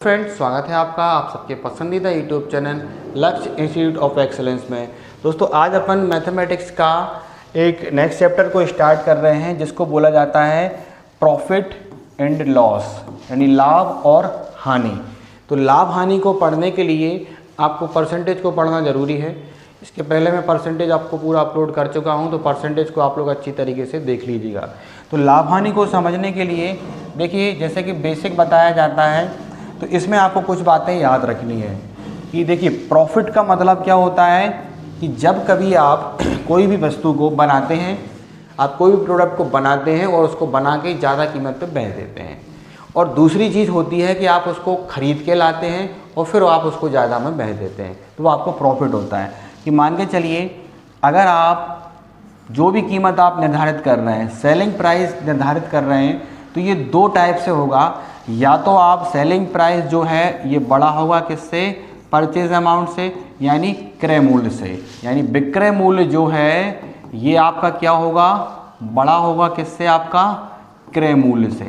Friends, स्वागत है आपका आप सबके पसंदीदा यूट्यूब चैनल लक्ष्य इंस्टीट्यूट ऑफ एक्सेलेंस में। दोस्तों, आज अपन मैथमेटिक्स का एक नेक्स्ट चैप्टर को स्टार्ट कर रहे हैं जिसको बोला जाता है प्रॉफिट एंड लॉस, यानी लाभ और हानि। तो लाभ हानि को पढ़ने के लिए आपको परसेंटेज को पढ़ना ज़रूरी है। इसके पहले मैं परसेंटेज आपको पूरा अपलोड कर चुका हूं, तो परसेंटेज को आप लोग अच्छी तरीके से देख लीजिएगा। तो लाभ हानि को समझने के लिए देखिए, जैसे कि बेसिक बताया जाता है, तो इसमें आपको कुछ बातें याद रखनी है कि देखिए, प्रॉफिट का मतलब क्या होता है कि जब कभी आप कोई भी वस्तु को बनाते हैं, आप कोई भी प्रोडक्ट को बनाते हैं और उसको बना के ज़्यादा कीमत पे बेच देते हैं, और दूसरी चीज़ होती है कि आप उसको ख़रीद के लाते हैं और फिर आप उसको ज़्यादा में बेच देते हैं, तो वो आपको प्रॉफिट होता है। कि मान के चलिए, अगर आप जो भी कीमत आप निर्धारित कर रहे हैं, सेलिंग प्राइस निर्धारित कर रहे हैं, तो ये दो टाइप से होगा। या तो आप सेलिंग प्राइस जो है ये बड़ा होगा किससे, परचेज अमाउंट से, यानी क्रय मूल्य से, यानी विक्रय मूल्य जो है ये आपका क्या होगा, बड़ा होगा किससे, आपका क्रय मूल्य से,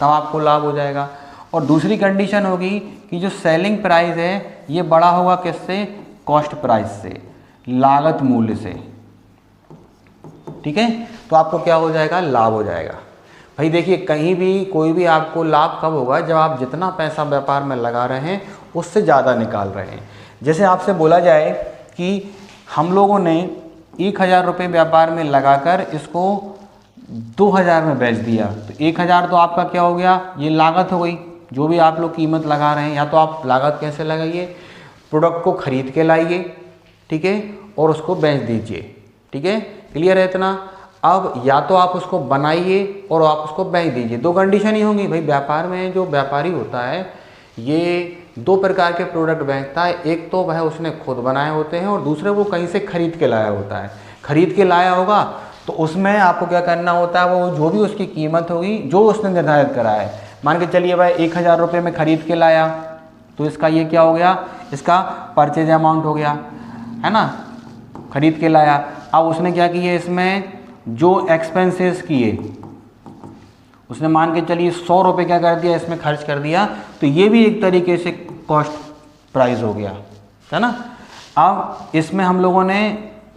तब आपको लाभ हो जाएगा। और दूसरी कंडीशन होगी कि जो सेलिंग प्राइस है ये बड़ा होगा किससे, कॉस्ट प्राइस से, लागत मूल्य से। ठीक है, तो आपको क्या हो जाएगा, लाभ हो जाएगा। भाई देखिए, कहीं भी कोई भी आपको लाभ कब होगा, जब आप जितना पैसा व्यापार में लगा रहे हैं उससे ज़्यादा निकाल रहे हैं। जैसे आपसे बोला जाए कि हम लोगों ने 1000 रुपये व्यापार में लगाकर इसको 2000 में बेच दिया, तो 1000 तो आपका क्या हो गया, ये लागत हो गई। जो भी आप लोग कीमत लगा रहे हैं, या तो आप लागत कैसे लगाइए, प्रोडक्ट को खरीद के लाइए, ठीक है, और उसको बेच दीजिए। ठीक है, क्लियर है इतना। अब या तो आप उसको बनाइए और आप उसको बेच दीजिए, दो कंडीशन ही होंगी। भाई व्यापार में जो व्यापारी होता है ये दो प्रकार के प्रोडक्ट बेचता है। एक तो वह उसने खुद बनाए होते हैं और दूसरे वो कहीं से खरीद के लाया होता है। खरीद के लाया होगा तो उसमें आपको क्या करना होता है, वो जो भी उसकी कीमत होगी जो उसने निर्धारित करा है, मान के चलिए भाई 1000 रुपये में खरीद के लाया, तो इसका ये क्या हो गया, इसका परचेज अमाउंट हो गया, है ना, खरीद के लाया। अब उसने क्या किया, इसमें जो एक्सपेंसेस किए उसने मान के चलिए 100 रुपये क्या कर दिया, इसमें खर्च कर दिया, तो ये भी एक तरीके से कॉस्ट प्राइस हो गया, है ना। अब इसमें हम लोगों ने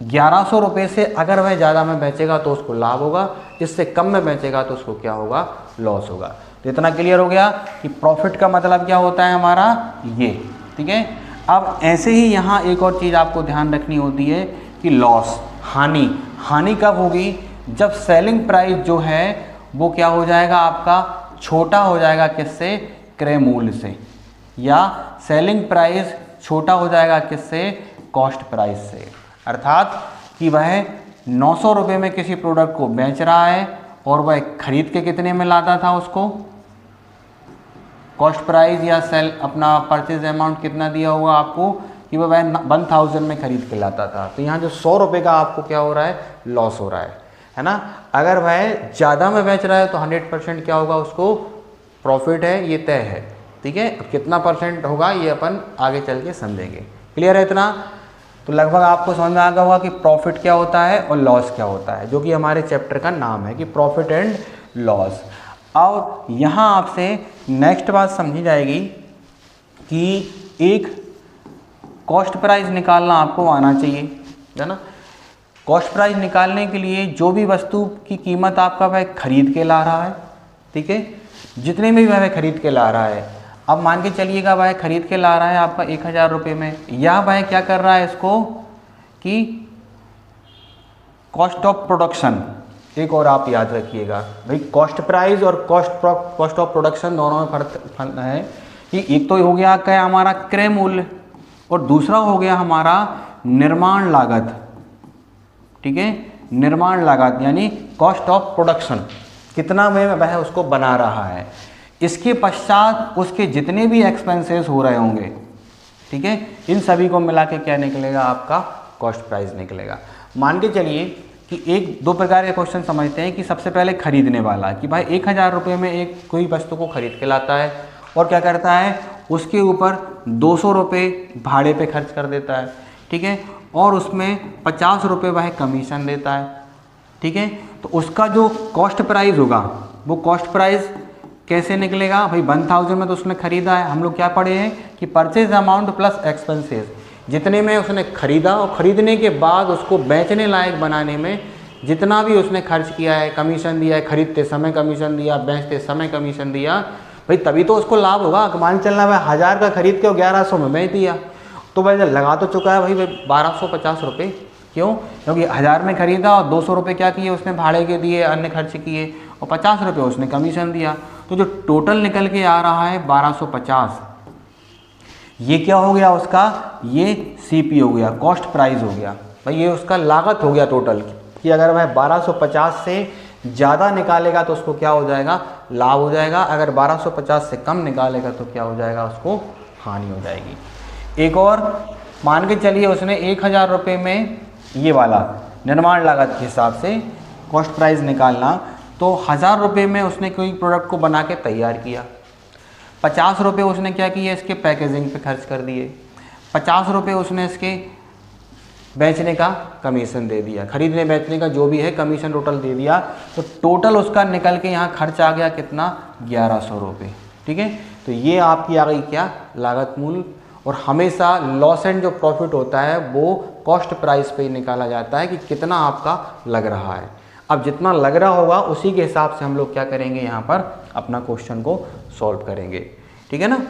1100 रुपये से अगर वह ज़्यादा में बेचेगा तो उसको लाभ होगा, इससे कम में बेचेगा तो उसको क्या होगा, लॉस होगा। तो इतना क्लियर हो गया कि प्रॉफिट का मतलब क्या होता है हमारा, ये। ठीक है, अब ऐसे ही यहाँ एक और चीज़ आपको ध्यान रखनी होती है कि लॉस, हानि। हानि कब होगी, जब सेलिंग प्राइस जो है वो क्या हो जाएगा, आपका छोटा हो जाएगा किससे, क्रय मूल्य से, या सेलिंग प्राइस छोटा हो जाएगा किससे, कॉस्ट प्राइस से। अर्थात कि वह 900 रुपये में किसी प्रोडक्ट को बेच रहा है और वह खरीद के कितने में लाता था, उसको कॉस्ट प्राइस या सेल अपना परचेज अमाउंट कितना दिया होगा आपको कि वह 1000 में खरीद के लाता था। तो यहाँ जो 100 रुपये का आपको क्या हो रहा है, लॉस हो रहा है ना। अगर वह ज़्यादा में बेच रहा है तो 100% क्या होगा, उसको प्रॉफिट है, ये तय है। ठीक है, अब कितना परसेंट होगा ये अपन आगे चल के समझेंगे। क्लियर है इतना। तो लगभग आपको समझ में आ गया होगा कि प्रॉफिट क्या होता है और लॉस क्या होता है, जो कि हमारे चैप्टर का नाम है कि प्रॉफिट एंड लॉस। अब यहाँ आपसे नेक्स्ट बात समझी जाएगी कि एक कॉस्ट प्राइस निकालना आपको आना चाहिए, है ना। कॉस्ट प्राइस निकालने के लिए जो भी वस्तु की कीमत आपका वह खरीद के ला रहा है, ठीक है, जितने में भी वह खरीद के ला रहा है। अब मान के चलिएगा वह खरीद के ला रहा है आपका 1000 रुपये में, या वह क्या कर रहा है इसको कि कॉस्ट ऑफ प्रोडक्शन। एक और आप याद रखिएगा भाई, कॉस्ट प्राइस और कॉस्ट ऑफ प्रोडक्शन दोनों में फर्क है कि एक तो हो गया क्या हमारा क्रय मूल्य और दूसरा हो गया हमारा निर्माण लागत। ठीक है, निर्माण लागत यानी कॉस्ट ऑफ प्रोडक्शन, कितना में वह उसको बना रहा है। इसके पश्चात उसके जितने भी एक्सपेंसेस हो रहे होंगे, ठीक है, इन सभी को मिला के क्या निकलेगा, आपका कॉस्ट प्राइस निकलेगा। मान के चलिए कि एक दो प्रकार के क्वेश्चन समझते हैं कि सबसे पहले खरीदने वाला, कि भाई 1000 रुपये में एक कोई वस्तु को खरीद के लाता है और क्या करता है, उसके ऊपर 200 रुपये भाड़े पे खर्च कर देता है। ठीक है, और उसमें 50 रुपये वह कमीशन देता है। ठीक है, तो उसका जो कॉस्ट प्राइस होगा वो कॉस्ट प्राइस कैसे निकलेगा भाई, 1000 में तो उसने खरीदा है, हम लोग क्या पढ़े हैं कि परचेज अमाउंट प्लस एक्सपेंसेस, जितने में उसने खरीदा और ख़रीदने के बाद उसको बेचने लायक बनाने में जितना भी उसने खर्च किया है, कमीशन दिया है, खरीदते समय कमीशन दिया, बेचते समय कमीशन दिया, भाई तभी तो उसको लाभ होगा। मान चलना भाई 1000 का खरीद के 1100 में बेच दिया, तो भाई लगा तो चुका है भाई 1250 रुपये। क्यों? क्योंकि 1000 में खरीदा और 200 रुपये क्या किए उसने भाड़े के दिए, अन्य खर्च किए, और 50 रुपये उसने कमीशन दिया, तो जो टोटल निकल के आ रहा है 1250, ये क्या हो गया उसका, ये CP हो गया, कॉस्ट प्राइस हो गया भाई, ये उसका लागत हो गया टोटल कि अगर वह 1250 से ज़्यादा निकालेगा तो उसको क्या हो जाएगा, लाभ हो जाएगा, अगर 1250 से कम निकालेगा तो क्या हो जाएगा, उसको हानि हो जाएगी। एक और मान के चलिए उसने 1000 रुपये में ये वाला निर्माण लागत के हिसाब से कॉस्ट प्राइस निकालना, तो 1000 रुपये में उसने कोई प्रोडक्ट को बना के तैयार किया, 50 रुपये उसने क्या किया, इसके पैकेजिंग पे खर्च कर दिए, 50 रुपये उसने इसके बेचने का कमीशन दे दिया, खरीदने बेचने का जो भी है कमीशन टोटल दे दिया, तो टोटल उसका निकल के यहाँ खर्च आ गया कितना, 1100 रुपये। ठीक है, तो ये आपकी आ गई क्या, लागत मूल्य। और हमेशा लॉस एंड जो प्रॉफिट होता है वो कॉस्ट प्राइस पे ही निकाला जाता है कि कितना आपका लग रहा है। अब जितना लग रहा होगा उसी के हिसाब से हम लोग क्या करेंगे, यहाँ पर अपना क्वेश्चन को सॉल्व करेंगे। ठीक है ना।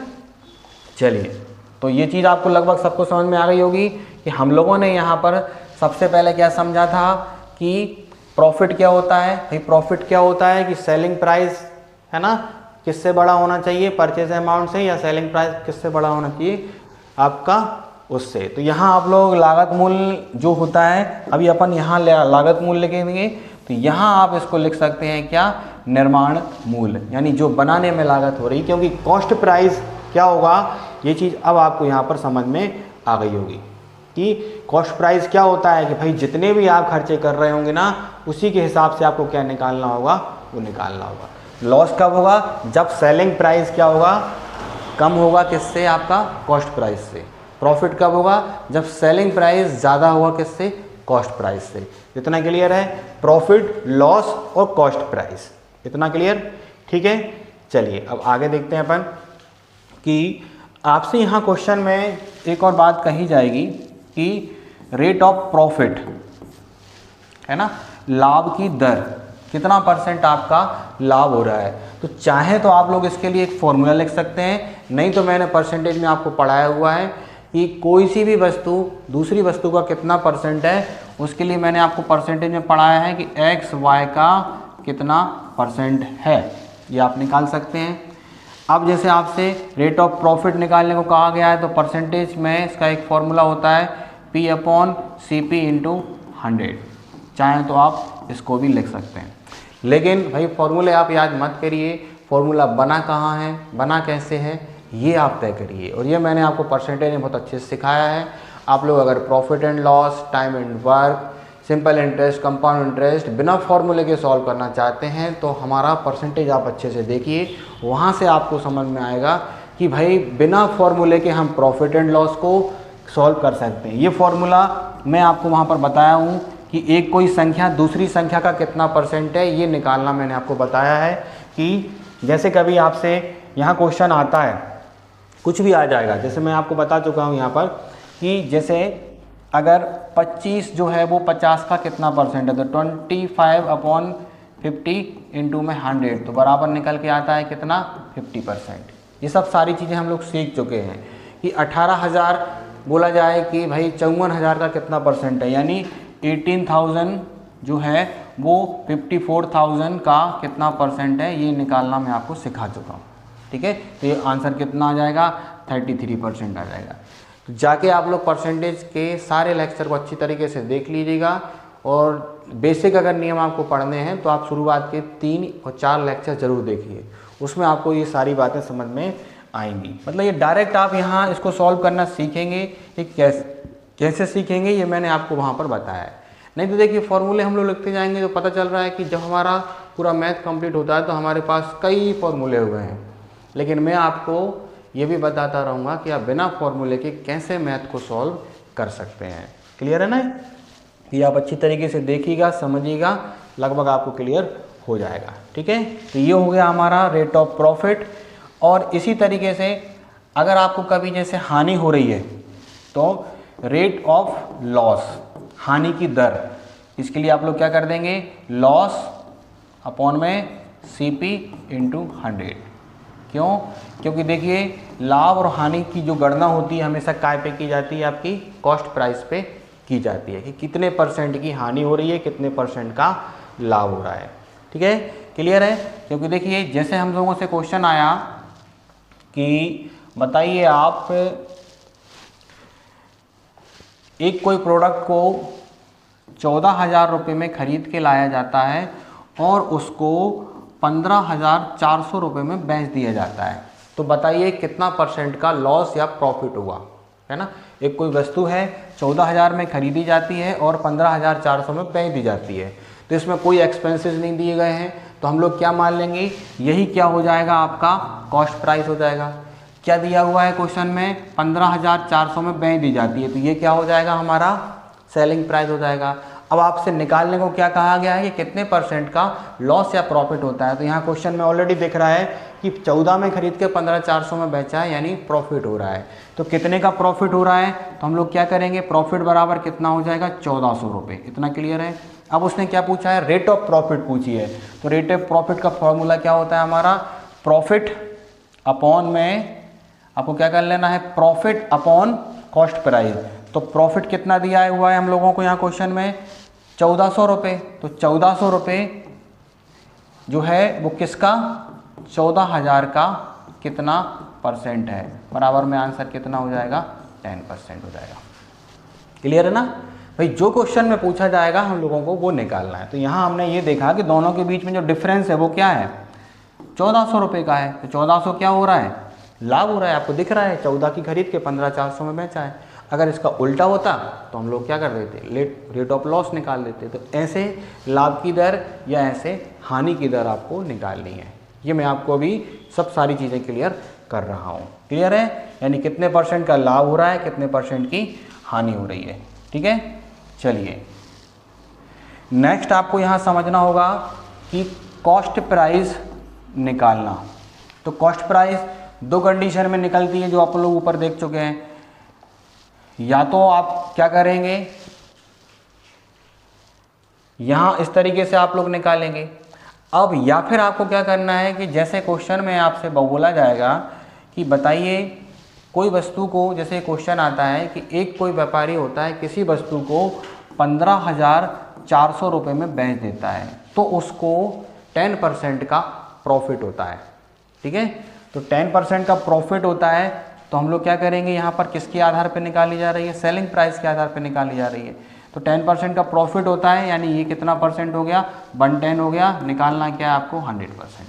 चलिए, तो ये चीज़ आपको लगभग सबको समझ में आ गई होगी कि हम लोगों ने यहाँ पर सबसे पहले क्या समझा था कि प्रॉफिट क्या होता है। भाई प्रॉफिट क्या होता है कि सेलिंग प्राइस है ना किससे बड़ा होना चाहिए, परचेज अमाउंट से, या सेलिंग प्राइस किससे बड़ा होना चाहिए आपका उससे। तो यहाँ आप लोग लागत मूल्य जो होता है, अभी अपन यहाँ लागत मूल्य लिखेंगे, तो यहाँ आप इसको लिख सकते हैं क्या, निर्माण मूल्य, यानी जो बनाने में लागत हो रही, क्योंकि कॉस्ट प्राइस क्या होगा, ये चीज़ अब आपको यहाँ पर समझ में आ गई होगी कि कॉस्ट प्राइस क्या होता है कि भाई जितने भी आप खर्चे कर रहे होंगे ना, उसी के हिसाब से आपको क्या निकालना होगा, वो निकालना होगा। लॉस कब होगा, जब सेलिंग प्राइस क्या होगा, कम होगा किससे, आपका कॉस्ट प्राइस से। प्रॉफिट कब होगा, जब सेलिंग प्राइस ज़्यादा होगा किससे, कॉस्ट प्राइस से। इतना क्लियर है, प्रॉफिट, लॉस और कॉस्ट प्राइस, इतना क्लियर। ठीक है, चलिए अब आगे देखते हैं अपन कि आपसे यहाँ क्वेश्चन में एक और बात कही जाएगी कि रेट ऑफ प्रॉफिट है ना, लाभ की दर, कितना % आपका लाभ हो रहा है। तो चाहे तो आप लोग इसके लिए एक फॉर्मूला लिख सकते हैं, नहीं तो मैंने परसेंटेज में आपको पढ़ाया हुआ है कि कोई सी भी वस्तु दूसरी वस्तु का कितना % है, उसके लिए मैंने आपको परसेंटेज में पढ़ाया है कि x y का कितना % है, ये आप निकाल सकते हैं। अब जैसे आपसे रेट ऑफ प्रॉफिट निकालने को कहा गया है, तो परसेंटेज में इसका एक फॉर्मूला होता है P/CP × 100, चाहें तो आप इसको भी लिख सकते हैं। लेकिन भाई फॉर्मूले आप याद मत करिए, फॉर्मूला बना कहाँ है, बना कैसे है, ये आप तय करिए। और ये मैंने आपको परसेंटेज में बहुत अच्छे से सिखाया है। आप लोग अगर profit and loss, time and work, simple interest, compound interest बिना फॉर्मूले के सॉल्व करना चाहते हैं, तो हमारा परसेंटेज आप अच्छे से देखिए, वहाँ से आपको समझ में आएगा कि भाई बिना फॉर्मूले के हम प्रॉफिट एंड लॉस को सॉल्व कर सकते हैं। ये फॉर्मूला मैं आपको वहाँ पर बताया हूँ कि एक कोई संख्या दूसरी संख्या का कितना % है, ये निकालना मैंने आपको बताया है। कि जैसे कभी आपसे यहाँ क्वेश्चन आता है, कुछ भी आ जाएगा, जैसे मैं आपको बता चुका हूँ यहाँ पर कि जैसे अगर 25 जो है वो 50 का कितना % है, तो 25/50 इंटू में 100, तो बराबर निकल के आता है कितना, 50%। ये सब सारी चीज़ें हम लोग सीख चुके हैं कि 18,000 बोला जाए कि भाई 54,000 का कितना % है, यानी 18,000 जो है वो 54,000 का कितना % है, ये निकालना मैं आपको सिखा चुका हूँ। ठीक है, तो ये आंसर कितना आ जाएगा, 33% आ जाएगा। तो जाके आप लोग परसेंटेज के सारे लेक्चर को अच्छी तरीके से देख लीजिएगा, और बेसिक अगर नियम आपको पढ़ने हैं तो आप शुरुआत के 3 और 4 लेक्चर ज़रूर देखिए, उसमें आपको ये सारी बातें समझ में आएंगी। मतलब ये डायरेक्ट आप यहाँ इसको सॉल्व करना सीखेंगे, ये कैसे सीखेंगे ये मैंने आपको वहाँ पर बताया है। नहीं तो देखिए फॉर्मूले हम लोग लिखते जाएंगे तो पता चल रहा है कि जब हमारा पूरा मैथ कंप्लीट होता है तो हमारे पास कई फॉर्मूले हुए हैं, लेकिन मैं आपको ये भी बताता रहूँगा कि आप बिना फॉर्मूले के कैसे मैथ को सॉल्व कर सकते हैं। क्लियर है ना, ये आप अच्छी तरीके से देखिएगा, समझिएगा, लगभग आपको क्लियर हो जाएगा। ठीक है, तो ये हो गया हमारा रेट ऑफ प्रॉफिट। और इसी तरीके से अगर आपको कभी जैसे हानि हो रही है तो रेट ऑफ लॉस, हानि की दर, इसके लिए आप लोग क्या कर देंगे, लॉस अपॉन में CP इंटू 100। क्यों? क्योंकि देखिए लाभ और हानि की जो गणना होती है हमेशा काय पे की जाती है, आपकी कॉस्ट प्राइस पे की जाती है कि कितने % की हानि हो रही है, कितने % का लाभ हो रहा है। ठीक है, क्लियर है? क्योंकि देखिए जैसे हम लोगों से क्वेश्चन आया कि बताइए आप एक कोई प्रोडक्ट को 14,000 रुपये में खरीद के लाया जाता है और उसको 15,400 रुपये में बेच दिया जाता है, तो बताइए कितना % का लॉस या प्रॉफिट हुआ, है ना। एक कोई वस्तु है 14,000 में खरीदी जाती है और 15,400 में बेच दी जाती है, तो इसमें कोई एक्सपेंसेस नहीं दिए गए हैं, तो हम लोग क्या मान लेंगे, यही क्या हो जाएगा, आपका कॉस्ट प्राइस हो जाएगा। क्या दिया हुआ है क्वेश्चन में, 15,400 में बेच दी जाती है, तो ये क्या हो जाएगा, हमारा सेलिंग प्राइस हो जाएगा। अब आपसे निकालने को क्या कहा गया है कि कितने % का लॉस या प्रॉफिट होता है, तो यहाँ क्वेश्चन में ऑलरेडी दिख रहा है कि 14 में खरीद के 15,400 में बेचा है, यानी प्रॉफिट हो रहा है। तो कितने का प्रॉफिट हो रहा है, तो हम लोग क्या करेंगे, प्रॉफिट बराबर कितना हो जाएगा, 1400 रुपये। इतना क्लियर है? अब उसने क्या पूछा है, रेट ऑफ प्रॉफिट पूछी है, तो रेट ऑफ प्रॉफिट का फॉर्मूला क्या होता है हमारा, प्रॉफिट अपॉन में, आपको क्या कर लेना है, प्रॉफिट अपॉन कॉस्ट प्राइस। तो प्रॉफिट कितना दिया हुआ है हम लोगों को यहाँ क्वेश्चन में, 1400 रुपये। तो 1400 रुपये जो है वो किसका, 14,000 का कितना % है, बराबर में आंसर कितना हो जाएगा, 10% हो जाएगा। क्लियर है ना भाई? जो क्वेश्चन में पूछा जाएगा हम लोगों को वो निकालना है। तो यहाँ हमने ये देखा कि दोनों के बीच में जो डिफरेंस है वो क्या है, 1400 रुपये का है। तो 1400 क्या हो रहा है, लाभ हो रहा है, आपको दिख रहा है, 14 की खरीद के 15,400 में बेचा है। अगर इसका उल्टा होता तो हम लोग क्या कर देते, रेट ऑफ लॉस निकाल देते। तो ऐसे लाभ की दर या ऐसे हानि की दर आपको निकालनी है। ये मैं आपको अभी सब सारी चीज़ें क्लियर कर रहा हूँ। क्लियर है? यानी कितने % का लाभ हो रहा है, कितने % की हानि हो रही है। ठीक है, चलिए नेक्स्ट आपको यहाँ समझना होगा कि कॉस्ट प्राइस निकालना। तो कॉस्ट प्राइस दो कंडीशन में निकलती है जो आप लोग ऊपर देख चुके हैं। या तो आप क्या करेंगे, यहां इस तरीके से आप लोग निकालेंगे। अब या फिर आपको क्या करना है कि जैसे क्वेश्चन में आपसे बोला जाएगा कि बताइए कोई वस्तु को, जैसे क्वेश्चन आता है कि एक कोई व्यापारी होता है किसी वस्तु को 15,400 रुपये में बेच देता है, तो उसको 10% का प्रॉफिट होता है। ठीक है, तो 10% का प्रॉफिट होता है, तो हम लोग क्या करेंगे, यहाँ पर किसके आधार पर निकाली जा रही है, सेलिंग प्राइस के आधार पर निकाली जा रही है। तो 10% का प्रॉफिट होता है, यानी ये कितना % हो गया, 110 हो गया। निकालना क्या है आपको, 100%।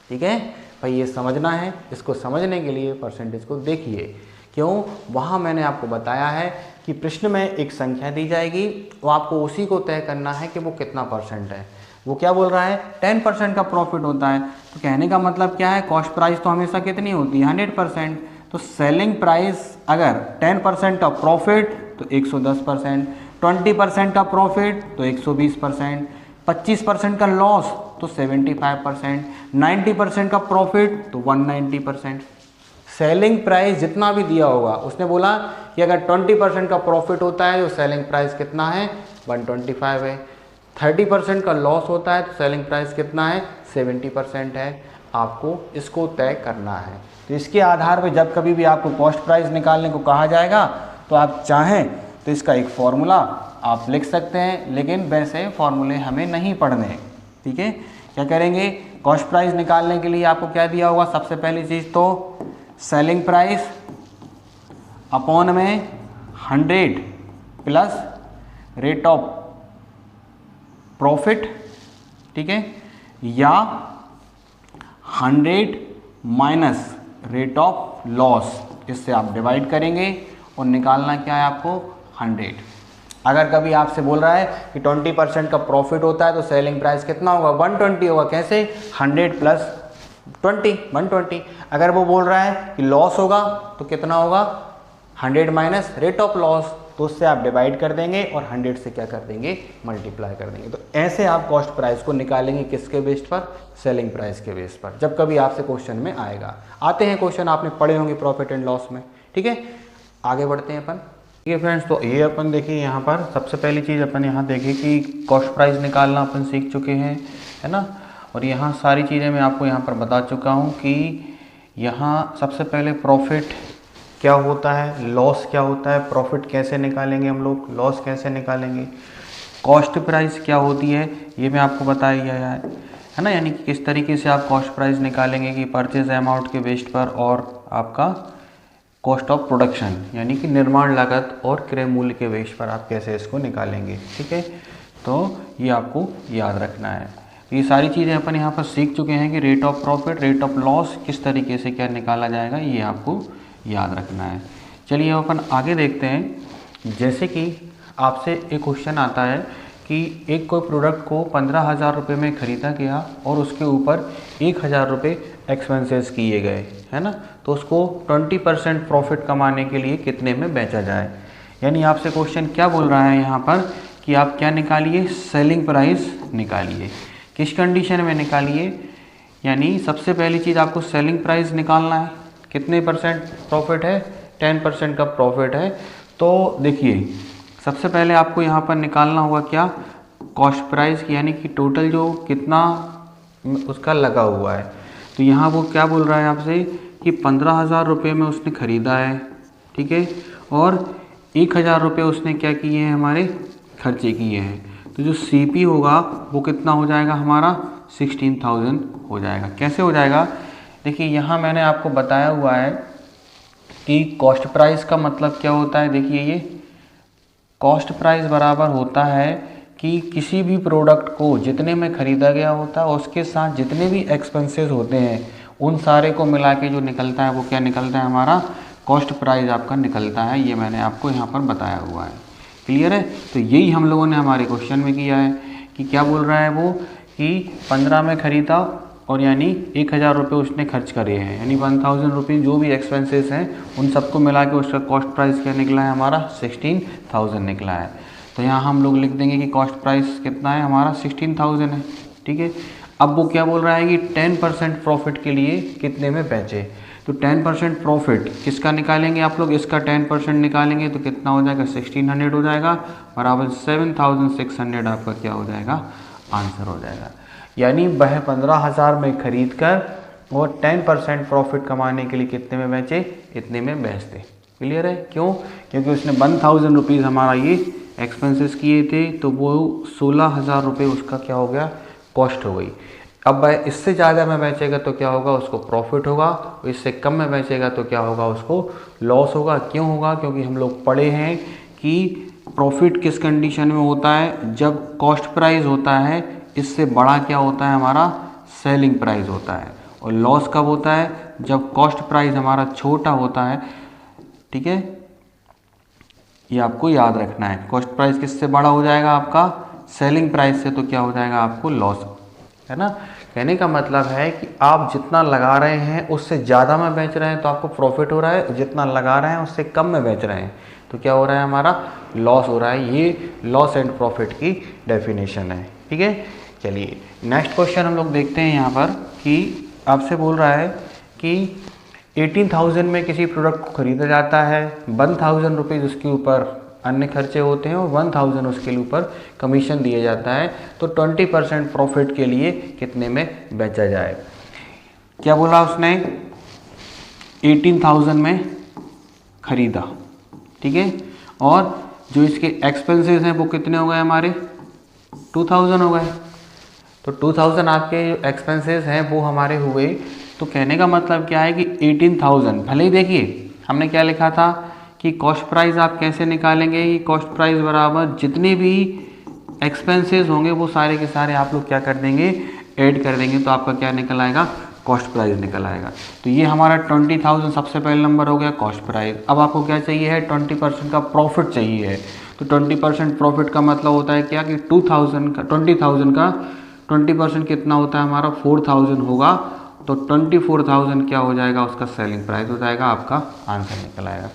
ठीक है भाई, ये समझना है। इसको समझने के लिए परसेंटेज को देखिए, क्यों, वहाँ मैंने आपको बताया है कि प्रश्न में एक संख्या दी जाएगी, वो आपको उसी को तय करना है कि वो कितना % है। वो क्या बोल रहा है, 10% का प्रॉफिट होता है, तो कहने का मतलब क्या है, कॉस्ट प्राइस तो हमेशा कितनी होती है, 100%। तो सेलिंग प्राइस अगर 10% का प्रॉफिट तो 110%, 20% का प्रॉफिट तो 120%, 25% का लॉस तो 75%, 90% का प्रॉफिट तो 190%। सेलिंग प्राइस जितना भी दिया होगा, उसने बोला कि अगर 20% का प्रॉफिट होता है तो सेलिंग प्राइस कितना है, 125 है। 30% का लॉस होता है तो सेलिंग प्राइस कितना है, 70% है। आपको इसको तय करना है। तो इसके आधार पर जब कभी भी आपको कॉस्ट प्राइस निकालने को कहा जाएगा तो आप चाहें तो इसका एक फॉर्मूला आप लिख सकते हैं, लेकिन वैसे फॉर्मूले हमें नहीं पढ़ने हैं। ठीक है, क्या करेंगे, कॉस्ट प्राइस निकालने के लिए आपको क्या दिया होगा, सबसे पहली चीज़ तो सेलिंग प्राइस अपॉन में 100 प्लस रेट ऑफ प्रॉफिट। ठीक है, या 100 माइनस रेट ऑफ लॉस, इससे आप डिवाइड करेंगे और निकालना क्या है आपको, 100। अगर कभी आपसे बोल रहा है कि 20% का प्रॉफिट होता है तो सेलिंग प्राइस कितना होगा, 120 होगा। कैसे, 100 प्लस 20, 120। अगर वो बोल रहा है कि लॉस होगा तो कितना होगा, 100 माइनस रेट ऑफ लॉस, तो तो उससे आप डिवाइड कर देंगे और 100 से क्या कर देंगे, मल्टीप्लाई कर देंगे। तो ऐसे आप कॉस्ट प्राइस को निकालेंगे किसके बेस पर, सेलिंग प्राइस के बेस पर, जब कभी आपसे क्वेश्चन में आएगा। आते हैं क्वेश्चन आपने पढ़े होंगे प्रॉफिट एंड लॉस में, ठीक है। आगे बढ़ते हैं अपन, ठीक है फ्रेंड्स। तो ये अपन देखिए यहाँ पर सबसे पहली चीज़ अपन यहाँ देखें कि कॉस्ट प्राइस निकालना अपन सीख चुके हैं, है ना। और यहाँ सारी चीज़ें मैं आपको यहाँ पर बता चुका हूँ कि यहाँ सबसे पहले प्रॉफिट क्या होता है, लॉस क्या होता है, प्रॉफिट कैसे निकालेंगे हम लोग, लॉस कैसे निकालेंगे, कॉस्ट प्राइस क्या होती है ये मैं आपको बता दिया है ना। यानी कि किस तरीके से आप कॉस्ट प्राइस निकालेंगे कि परचेज अमाउंट के बेस पर और आपका कॉस्ट ऑफ प्रोडक्शन यानी कि निर्माण लागत और क्रय मूल्य के बेस पर आप कैसे इसको निकालेंगे, ठीक है। तो ये आपको याद रखना है। तो ये सारी चीज़ें अपन यहाँ पर सीख चुके हैं कि rate of profit, rate of loss किस तरीके से क्या निकाला जाएगा, ये आपको याद रखना है। चलिए अपन आगे देखते हैं। जैसे कि आपसे एक क्वेश्चन आता है कि एक कोई प्रोडक्ट को 15,000 रुपये में ख़रीदा गया और उसके ऊपर 1,000 रुपये एक्सपेंसेस किए गए, है ना। तो उसको 20% प्रॉफिट कमाने के लिए कितने में बेचा जाए। यानी आपसे क्वेश्चन क्या बोल रहा है यहाँ पर कि आप क्या निकालिए, सेलिंग प्राइस निकालिए। किस कंडीशन में निकालिए, यानी सबसे पहली चीज़ आपको सेलिंग प्राइस निकालना है। कितने परसेंट प्रॉफिट है, 10% का प्रॉफिट है। तो देखिए सबसे पहले आपको यहाँ पर निकालना होगा क्या, कॉस्ट प्राइस, यानी कि टोटल जो कितना उसका लगा हुआ है। तो यहाँ वो क्या बोल रहा है आपसे कि 15,000 रुपये में उसने ख़रीदा है, ठीक है, और 1,000 रुपये उसने क्या किए हैं, हमारे खर्चे किए हैं। तो जो CP होगा वो कितना हो जाएगा हमारा, 16,000 हो जाएगा। कैसे हो जाएगा, देखिए यहाँ मैंने आपको बताया हुआ है कि कॉस्ट प्राइस का मतलब क्या होता है। देखिए ये कॉस्ट प्राइस बराबर होता है कि किसी भी प्रोडक्ट को जितने में ख़रीदा गया होता है उसके साथ जितने भी एक्सपेंसेस होते हैं उन सारे को मिला के जो निकलता है वो क्या निकलता है, हमारा कॉस्ट प्राइस आपका निकलता है। ये मैंने आपको यहाँ पर बताया हुआ है, क्लियर है। तो यही हम लोगों ने हमारे क्वेश्चन में किया है कि क्या बोल रहा है वो कि 15 में ख़रीदा और यानी 1,000 रुपये उसने खर्च करे हैं, यानी 1,000 रुपीज़ जो भी एक्सपेंसेस हैं उन सबको मिला के उसका कॉस्ट प्राइस क्या निकला है, हमारा 16,000 निकला है। तो यहाँ हम लोग लिख देंगे कि कॉस्ट प्राइस कितना है, हमारा 16,000 है, ठीक है। अब वो क्या बोल रहा है कि 10% प्रॉफिट के लिए कितने में बेचे। तो 10% प्रॉफिट किसका निकालेंगे आप लोग, इसका 10% निकालेंगे तो कितना हो जाएगा, 1600 हो जाएगा, बराबर 7,600 आपका क्या हो जाएगा, आंसर हो जाएगा। यानी वह 15,000 में खरीद कर और 10% प्रॉफिट कमाने के लिए कितने में बेचे, इतने में बेचते। क्लियर है, क्यों, क्योंकि उसने 1,000 रुपीज़ हमारा ये एक्सपेंसेस किए थे, तो वो 16,000 रुपये उसका क्या हो गया, कॉस्ट हो गई। अब वह इससे ज़्यादा में बेचेगा तो क्या होगा, उसको प्रॉफिट होगा, इससे कम में बेचेगा तो क्या होगा, उसको लॉस होगा। क्यों होगा, क्योंकि हम लोग पढ़े हैं कि प्रॉफिट किस कंडीशन में होता है, जब कॉस्ट प्राइस होता है इससे बड़ा क्या होता है, हमारा सेलिंग प्राइस होता है। और लॉस कब होता है, जब कॉस्ट प्राइस हमारा छोटा होता है, ठीक है। ये आपको याद रखना है, कॉस्ट प्राइस किससे बड़ा हो जाएगा, आपका सेलिंग प्राइस से, तो क्या हो जाएगा, आपको लॉस, है ना। कहने का मतलब है कि आप जितना लगा रहे हैं उससे ज़्यादा में बेच रहे हैं तो आपको प्रॉफिट हो रहा है, जितना लगा रहे हैं उससे कम में बेच रहे हैं तो क्या हो रहा है, हमारा लॉस हो रहा है। ये लॉस एंड प्रॉफिट की डेफिनेशन है, ठीक है। चलिए नेक्स्ट क्वेश्चन हम लोग देखते हैं यहाँ पर कि आपसे बोल रहा है कि 18,000 में किसी प्रोडक्ट को खरीदा जाता है, 1,000 रुपीज़ उसके ऊपर अन्य खर्चे होते हैं और 1,000 उसके ऊपर कमीशन दिया जाता है। तो 20% प्रॉफिट के लिए कितने में बेचा जाए। क्या बोला उसने, 18,000 में खरीदा, ठीक है, और जो इसके एक्सपेंसेस हैं वो कितने हो गए, हमारे 2,000 हो गए। तो 2,000 आपके एक्सपेंसेस हैं वो हमारे हुए। तो कहने का मतलब क्या है कि 18,000, भले ही देखिए हमने क्या लिखा था कि कॉस्ट प्राइस आप कैसे निकालेंगे, कि कॉस्ट प्राइस बराबर जितने भी एक्सपेंसेस होंगे वो सारे के सारे आप लोग क्या कर देंगे, ऐड कर देंगे, तो आपका क्या निकल आएगा, कॉस्ट प्राइस निकल आएगा। तो ये हमारा 20,000 सबसे पहले नंबर हो गया कॉस्ट प्राइस। अब आपको क्या चाहिए है, 20% का प्रॉफिट चाहिए है। तो 20% प्रॉफिट का मतलब होता है क्या कि 20,000 का 20% कितना होता है हमारा, 4,000 होगा। तो 24,000 क्या हो जाएगा, उसका सेलिंग प्राइस हो जाएगा, आपका आंसर निकल आएगा।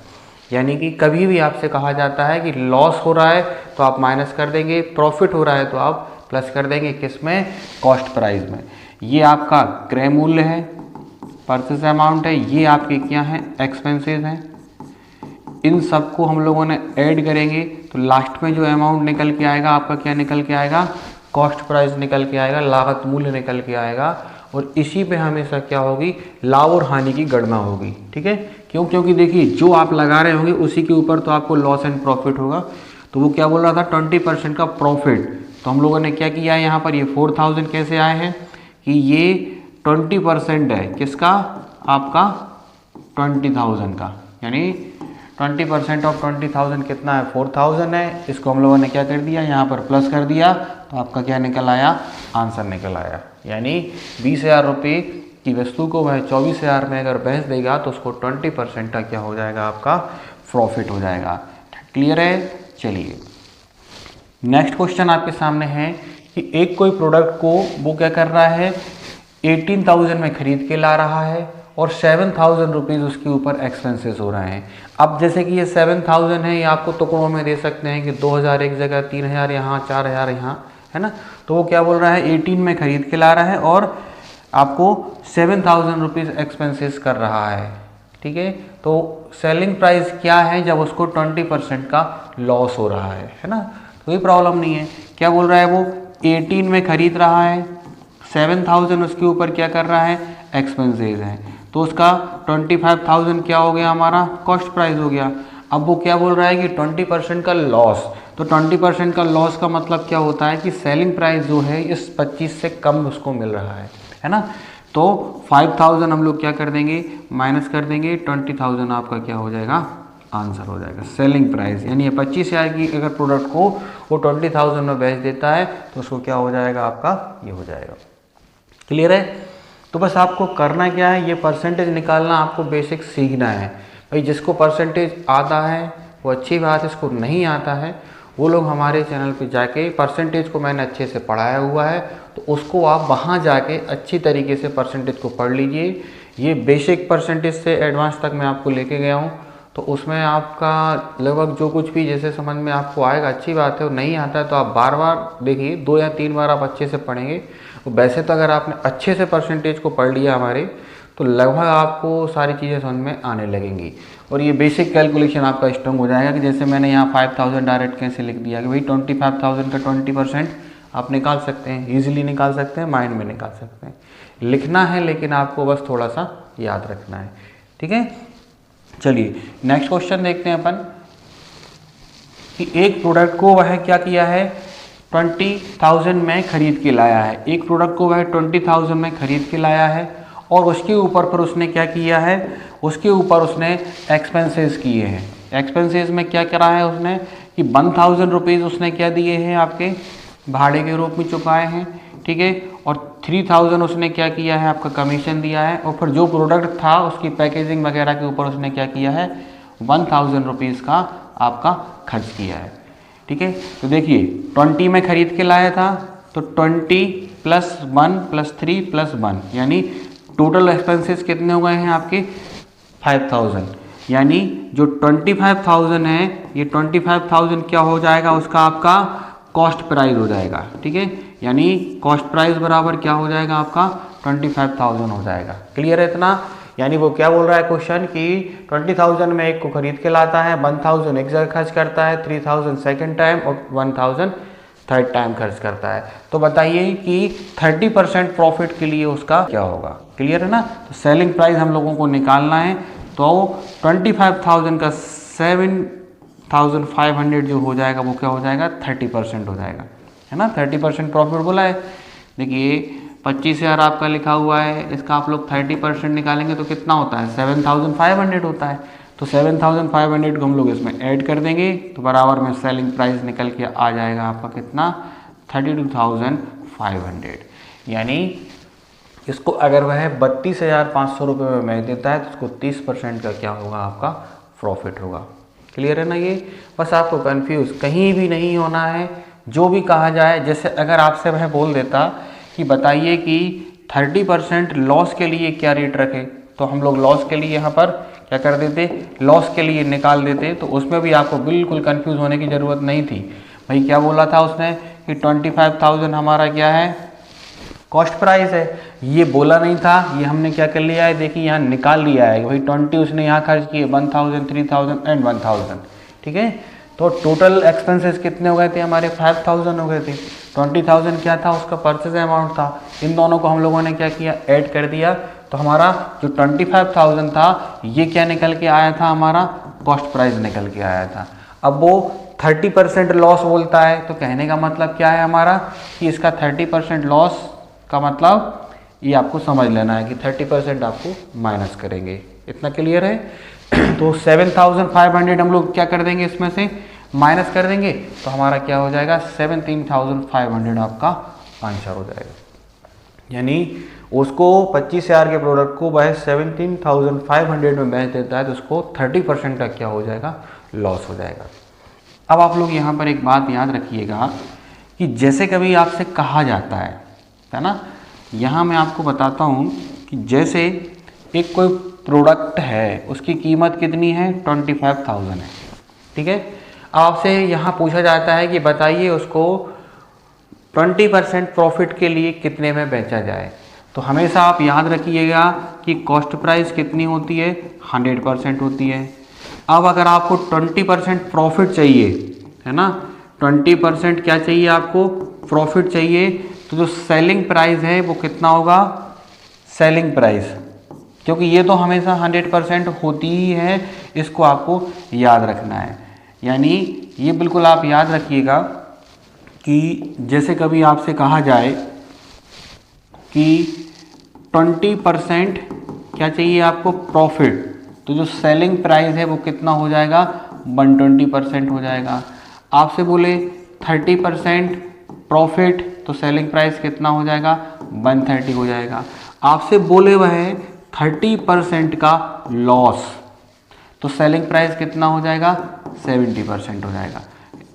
यानी कि कभी भी आपसे कहा जाता है कि लॉस हो रहा है तो आप माइनस कर देंगे, प्रॉफिट हो रहा है तो आप प्लस कर देंगे, किस में, कॉस्ट प्राइस में। ये आपका क्रय मूल्य है, परचेस अमाउंट है, ये आपके क्या हैं, एक्सपेंसेस हैं। इन सबको हम लोगों ने ऐड करेंगे तो लास्ट में जो अमाउंट निकल के आएगा आपका क्या निकल के आएगा, कॉस्ट प्राइस निकल के आएगा, लागत मूल्य निकल के आएगा। और इसी पे हमेशा क्या होगी, लाभ और हानि की गणना होगी। ठीक है, क्यों, क्योंकि देखिए जो आप लगा रहे होंगे उसी के ऊपर तो आपको लॉस एंड प्रॉफिट होगा। तो वो क्या बोल रहा था, 20% का प्रॉफिट। तो हम लोगों ने क्या किया है यहाँ पर, ये 4000 कैसे आए हैं कि ये 20% है किसका, आपका 20,000 का, यानी 20% ऑफ 20,000 कितना है, 4000 है। इसको हम लोगों ने क्या कर दिया, यहाँ पर प्लस कर दिया, तो आपका क्या निकल आया, आंसर निकल आया। यानी 20,000 रुपये की वस्तु को वह 24,000 में अगर बेच देगा तो उसको 20% का क्या हो जाएगा, आपका प्रॉफिट हो जाएगा। क्लियर है। चलिए नेक्स्ट क्वेश्चन आपके सामने है कि एक कोई प्रोडक्ट को वो क्या कर रहा है, 18,000 में खरीद के ला रहा है और 7,000 रुपीज़ उसके ऊपर एक्सपेंसेस हो रहे हैं। अब जैसे कि ये 7,000 है, ये आपको टुकड़ों में दे सकते हैं कि 2,000 एक जगह, 3,000 यहाँ, 4,000 यहाँ, है ना। तो वो क्या बोल रहा है, 18 में खरीद के ला रहा है और आपको 7,000 रुपीज़ एक्सपेंसेस कर रहा है। ठीक है, तो सेलिंग प्राइस क्या है जब उसको 20% का लॉस हो रहा है ना। कोई प्रॉब्लम नहीं है। क्या बोल रहा है, वो 18 में खरीद रहा है, 7,000 उसके ऊपर क्या कर रहा है, एक्सपेंसेस हैं, तो उसका 25,000 क्या हो गया, हमारा कॉस्ट प्राइस हो गया। अब वो क्या बोल रहा है कि 20% का लॉस, तो 20% का लॉस का मतलब क्या होता है कि सेलिंग प्राइस जो है इस 25 से कम उसको मिल रहा है ना। तो 5,000 हम लोग क्या कर देंगे, माइनस कर देंगे, 20,000 आपका क्या हो जाएगा, आंसर हो जाएगा सेलिंग प्राइस। यानी ये 25,000 की अगर प्रोडक्ट को वो 20,000 में बेच देता है तो उसको क्या हो जाएगा, आपका ये हो जाएगा। क्लियर है। तो बस आपको करना क्या है, ये परसेंटेज निकालना आपको बेसिक सीखना है। भाई जिसको परसेंटेज आता है वो अच्छी बात है, इसको नहीं आता है वो लोग हमारे चैनल पे जाके, परसेंटेज को मैंने अच्छे से पढ़ाया हुआ है तो उसको आप वहाँ जाके अच्छी तरीके से परसेंटेज को पढ़ लीजिए। ये बेसिक परसेंटेज से एडवांस तक मैं आपको लेके गया हूँ, तो उसमें आपका लगभग जो कुछ भी जैसे समझ में आपको आएगा अच्छी बात है, और नहीं आता है तो आप बार बार देखिए, 2 या 3 बार आप अच्छे से पढ़ेंगे। वैसे तो अगर आपने अच्छे से परसेंटेज को पढ़ लिया हमारे, तो लगभग आपको सारी चीज़ें समझ में आने लगेंगी और ये बेसिक कैलकुलेशन आपका स्ट्रॉन्ग हो जाएगा। कि जैसे मैंने यहाँ 5,000 डायरेक्ट कैसे लिख दिया कि भाई 25,000 का 20% आप निकाल सकते हैं, ईजिली निकाल सकते हैं, माइंड में निकाल सकते हैं। लिखना है लेकिन आपको बस थोड़ा सा याद रखना है। ठीक है, चलिए नेक्स्ट क्वेश्चन देखते हैं अपन कि एक प्रोडक्ट को वह क्या किया है, 20,000 में खरीद के लाया है। एक प्रोडक्ट को वह 20,000 में खरीद के लाया है और उसके ऊपर पर उसने क्या किया है, उसके ऊपर उसने एक्सपेंसेस किए हैं। एक्सपेंसेस में क्या करा है उसने कि 1,000 रुपीज़ उसने क्या दिए हैं, आपके भाड़े के रूप में चुकाए हैं। ठीक है, और 3,000 उसने क्या किया है, आपका कमीशन दिया है। और फिर जो प्रोडक्ट था उसकी पैकेजिंग वगैरह के ऊपर उसने क्या किया है, 1,000 रुपीज़ का आपका खर्च किया है। ठीक है, तो देखिए 20 में खरीद के लाया था तो 20 + 1 + 3 + 1 यानी टोटल एक्सपेंसेस कितने हो गए हैं आपके, 5,000। यानी जो 25,000 है, ये 25,000 क्या हो जाएगा, उसका आपका कॉस्ट प्राइस हो जाएगा। ठीक है, यानी कॉस्ट प्राइस बराबर क्या हो जाएगा, आपका 25,000 हो जाएगा। क्लियर है इतना। यानी वो क्या बोल रहा है क्वेश्चन कि 20,000 में एक को खरीद के लाता है, 1,000 एक जगह खर्च करता है, 3,000 सेकेंड टाइम और 1,000 थर्ड टाइम खर्च करता है। तो बताइए कि 30% प्रॉफिट के लिए उसका क्या होगा। क्लियर है ना। तो सेलिंग प्राइस हम लोगों को निकालना है, तो 25,000 का 7,500 जो हो जाएगा वो क्या हो जाएगा, 30% हो जाएगा, है ना। 30% प्रॉफिट बोला है। देखिए 25,000 आपका लिखा हुआ है, इसका आप लोग 30% निकालेंगे तो कितना होता है, 7,500 होता है। तो 7,500 को हम लोग इसमें ऐड कर देंगे तो बराबर में सेलिंग प्राइस निकल के आ जाएगा आपका कितना, 32,500। यानी इसको अगर वह 32,500 रुपये में बेच देता है तो उसको 30% का क्या होगा, आपका प्रॉफिट होगा। क्लियर है ना। ये बस आपको कंफ्यूज कहीं भी नहीं होना है। जो भी कहा जाए, जैसे अगर आपसे वह बोल देता कि बताइए कि 30% लॉस के लिए क्या रेट रखे, तो हम लोग लॉस के लिए यहाँ पर क्या कर देते, लॉस के लिए निकाल देते। तो उसमें भी आपको बिल्कुल कंफ्यूज होने की ज़रूरत नहीं थी। भाई क्या बोला था उसने कि 25,000 हमारा क्या है, कॉस्ट प्राइस है। ये बोला नहीं था, ये हमने क्या कर लिया है, देखिए यहाँ निकाल लिया है कि भाई 20 उसने यहाँ खर्च किए, 1000, 3000 एंड 1000, ठीक है। तो टोटल एक्सपेंसेस कितने हो गए थे हमारे, 5000 हो गए थे। 20,000 क्या था, उसका परचेज अमाउंट था। इन दोनों को हम लोगों ने क्या किया, ऐड कर दिया। तो हमारा जो 25,000 था ये क्या निकल के आया था, हमारा कॉस्ट प्राइस निकल के आया था। अब वो 30% लॉस बोलता है, तो कहने का मतलब क्या है हमारा कि इसका 30% लॉस का मतलब ये आपको समझ लेना है कि 30% आपको माइनस करेंगे। इतना क्लियर है। तो 7,500 हम लोग क्या कर देंगे, इसमें से माइनस कर देंगे, तो हमारा क्या हो जाएगा, 17,500 आपका आंसर हो जाएगा। यानी उसको 25,000 के प्रोडक्ट को वह 17,500 में बेच देता है, तो उसको 30% का क्या हो जाएगा, लॉस हो जाएगा। अब आप लोग यहाँ पर एक बात याद रखिएगा कि जैसे कभी आपसे कहा जाता है ना, यहाँ मैं आपको बताता हूँ कि जैसे एक कोई प्रोडक्ट है, उसकी कीमत कितनी है, 25,000 है, ठीक है। आपसे यहाँ पूछा जाता है कि बताइए उसको 20% प्रॉफिट के लिए कितने में बेचा जाए। तो हमेशा आप याद रखिएगा कि कॉस्ट प्राइस कितनी होती है, 100% होती है। अब अगर आपको 20% प्रॉफिट चाहिए, है ना, 20% क्या चाहिए आपको, प्रॉफिट चाहिए, तो जो सेलिंग प्राइस है वो कितना होगा, सेलिंग प्राइस, क्योंकि ये तो हमेशा 100% होती ही है, इसको आपको याद रखना है। यानी ये बिल्कुल आप याद रखिएगा कि जैसे कभी आपसे कहा जाए कि 20% क्या चाहिए आपको, प्रॉफिट, तो जो सेलिंग प्राइस है वो कितना हो जाएगा, 120% हो जाएगा। आपसे बोले 30% प्रॉफिट, तो सेलिंग प्राइस कितना हो जाएगा, 130 हो जाएगा। आपसे बोले वह 30% का लॉस, तो सेलिंग प्राइस कितना हो जाएगा, 70% हो जाएगा।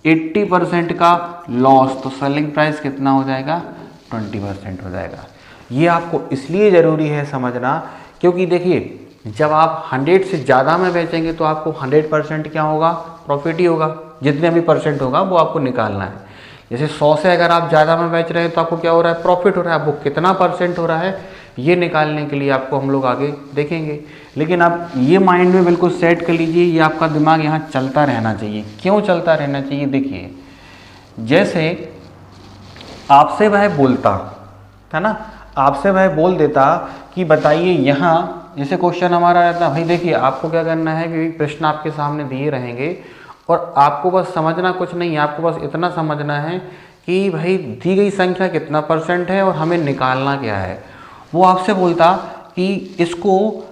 80% का लॉस, तो सेलिंग प्राइस कितना हो जाएगा, 20% हो जाएगा। ये आपको इसलिए ज़रूरी है समझना, क्योंकि देखिए जब आप 100 से ज़्यादा में बेचेंगे तो आपको 100% क्या होगा, प्रॉफिट ही होगा। जितने भी परसेंट होगा वो आपको निकालना है। जैसे 100 से अगर आप ज़्यादा में बेच रहे हैं तो आपको क्या हो रहा है, प्रॉफिट हो रहा है। वो कितना परसेंट हो रहा है ये निकालने के लिए आपको हम लोग आगे देखेंगे। लेकिन आप ये माइंड में बिल्कुल सेट कर लीजिए, ये आपका दिमाग यहाँ चलता रहना चाहिए। क्यों चलता रहना चाहिए, देखिए जैसे आपसे वह बोलता है ना, आपसे वह बोल देता कि बताइए यहाँ, जैसे क्वेश्चन हमारा रहता भाई देखिए आपको क्या करना है कि प्रश्न आपके सामने दिए रहेंगे और आपको बस समझना कुछ नहीं है, आपको बस इतना समझना है कि भाई दी गई संख्या कितना परसेंट है और हमें निकालना क्या है। वो आपसे बोलता कि इसको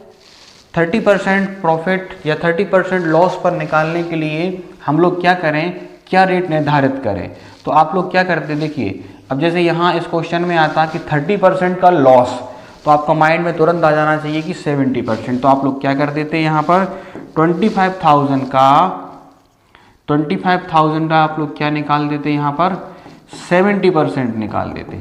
30% प्रॉफिट या 30% लॉस पर निकालने के लिए हम लोग क्या करें, क्या रेट निर्धारित करें। तो आप लोग क्या करते, देखिए अब जैसे यहाँ इस क्वेश्चन में आता कि 30% का लॉस, तो आपका माइंड में तुरंत आ जाना चाहिए कि 70%। तो आप लोग क्या कर देते हैं, यहाँ पर 25,000 का आप लोग क्या निकाल देते, यहाँ पर 70% निकाल देते।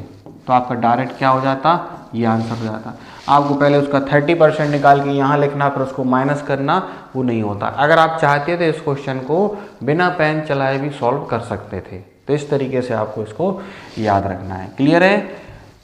तो आपका डायरेक्ट क्या हो जाता, ये आंसर हो जाता। आपको पहले उसका 30% निकाल के यहाँ लिखना, फिर उसको माइनस करना, वो नहीं होता। अगर आप चाहते थे इस क्वेश्चन को बिना पेन चलाए भी सॉल्व कर सकते थे। तो इस तरीके से आपको इसको याद रखना है। क्लियर है।